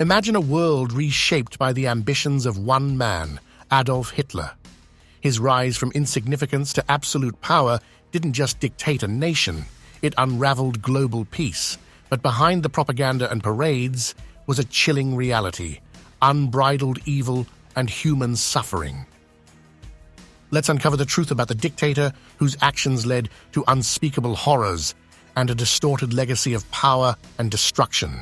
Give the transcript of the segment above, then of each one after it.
Imagine a world reshaped by the ambitions of one man, Adolf Hitler. His rise from insignificance to absolute power didn't just dictate a nation, it unraveled global peace. But behind the propaganda and parades was a chilling reality, unbridled evil and human suffering. Let's uncover the truth about the dictator whose actions led to unspeakable horrors and a distorted legacy of power and destruction.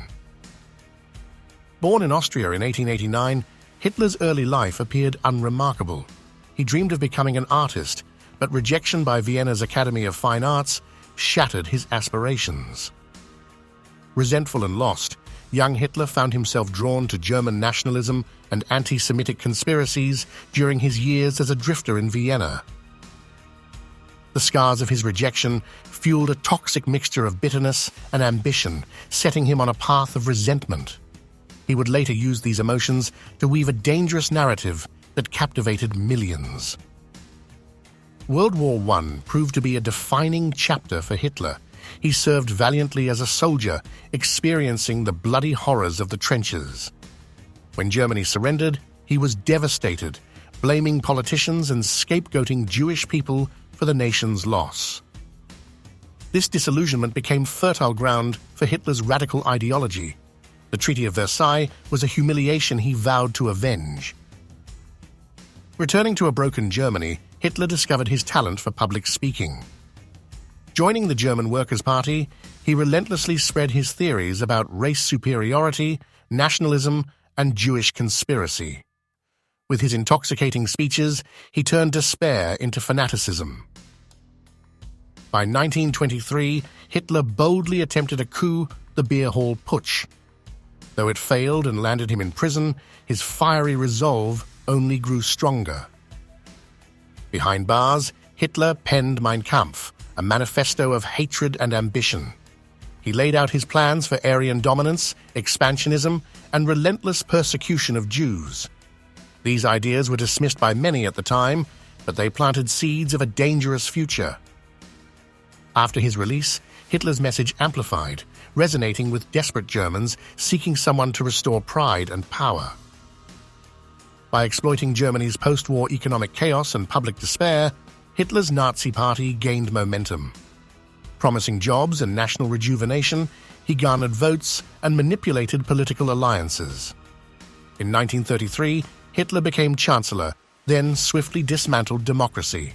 Born in Austria in 1889, Hitler's early life appeared unremarkable. He dreamed of becoming an artist, but rejection by Vienna's Academy of Fine Arts shattered his aspirations. Resentful and lost, young Hitler found himself drawn to German nationalism and anti-Semitic conspiracies during his years as a drifter in Vienna. The scars of his rejection fueled a toxic mixture of bitterness and ambition, setting him on a path of resentment. He would later use these emotions to weave a dangerous narrative that captivated millions. World War I proved to be a defining chapter for Hitler. He served valiantly as a soldier, experiencing the bloody horrors of the trenches. When Germany surrendered, he was devastated, blaming politicians and scapegoating Jewish people for the nation's loss. This disillusionment became fertile ground for Hitler's radical ideology. The Treaty of Versailles was a humiliation he vowed to avenge. Returning to a broken Germany, Hitler discovered his talent for public speaking. Joining the German Workers' Party, he relentlessly spread his theories about race superiority, nationalism, and Jewish conspiracy. With his intoxicating speeches, he turned despair into fanaticism. By 1923, Hitler boldly attempted a coup, the Beer Hall Putsch. Though it failed and landed him in prison, his fiery resolve only grew stronger. Behind bars, Hitler penned Mein Kampf, a manifesto of hatred and ambition. He laid out his plans for Aryan dominance, expansionism, and relentless persecution of Jews. These ideas were dismissed by many at the time, but they planted seeds of a dangerous future. After his release, Hitler's message amplified, resonating with desperate Germans seeking someone to restore pride and power. By exploiting Germany's post-war economic chaos and public despair, Hitler's Nazi Party gained momentum. Promising jobs and national rejuvenation, he garnered votes and manipulated political alliances. In 1933, Hitler became Chancellor, then swiftly dismantled democracy.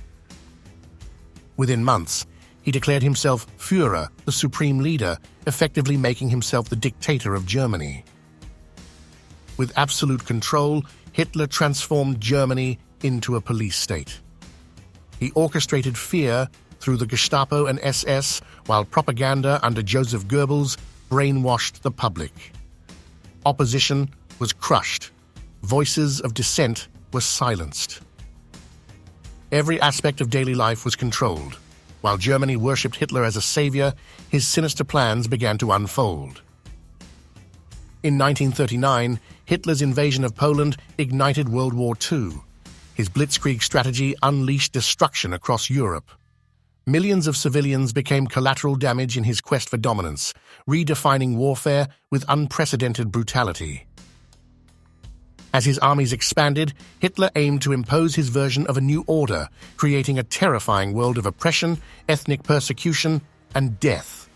Within months, he declared himself Führer, the supreme leader, effectively making himself the dictator of Germany. With absolute control, Hitler transformed Germany into a police state. He orchestrated fear through the Gestapo and SS, while propaganda under Joseph Goebbels brainwashed the public. Opposition was crushed. Voices of dissent were silenced. Every aspect of daily life was controlled. While Germany worshipped Hitler as a savior, his sinister plans began to unfold. In 1939, Hitler's invasion of Poland ignited World War II. His blitzkrieg strategy unleashed destruction across Europe. Millions of civilians became collateral damage in his quest for dominance, redefining warfare with unprecedented brutality. As his armies expanded, Hitler aimed to impose his version of a new order, creating a terrifying world of oppression, ethnic persecution, and death.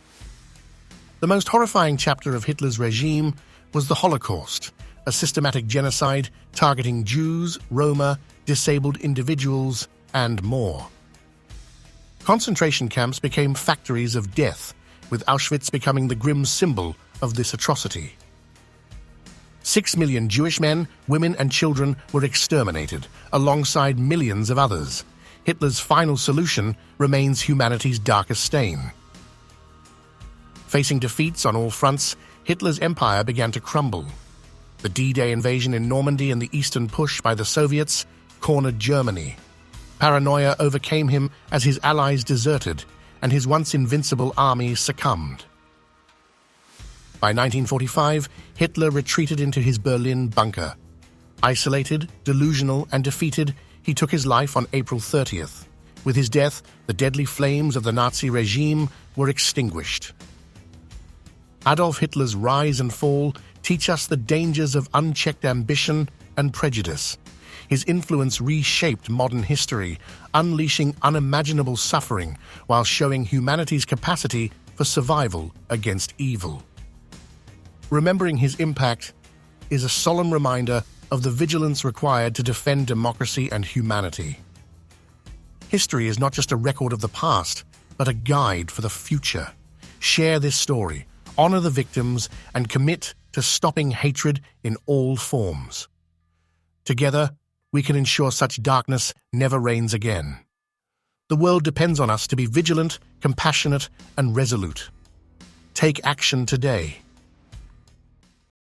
The most horrifying chapter of Hitler's regime was the Holocaust, a systematic genocide targeting Jews, Roma, disabled individuals, and more. Concentration camps became factories of death, with Auschwitz becoming the grim symbol of this atrocity. 6 million Jewish men, women, and children were exterminated, alongside millions of others. Hitler's final solution remains humanity's darkest stain. Facing defeats on all fronts, Hitler's empire began to crumble. The D-Day invasion in Normandy and the eastern push by the Soviets cornered Germany. Paranoia overcame him as his allies deserted, and his once invincible army succumbed. By 1945, Hitler retreated into his Berlin bunker. Isolated, delusional, and defeated, he took his life on April 30th. With his death, the deadly flames of the Nazi regime were extinguished. Adolf Hitler's rise and fall teach us the dangers of unchecked ambition and prejudice. His influence reshaped modern history, unleashing unimaginable suffering while showing humanity's capacity for survival against evil. Remembering his impact is a solemn reminder of the vigilance required to defend democracy and humanity. History is not just a record of the past, but a guide for the future. Share this story, honor the victims, and commit to stopping hatred in all forms. Together, we can ensure such darkness never reigns again. The world depends on us to be vigilant, compassionate, and resolute. Take action today.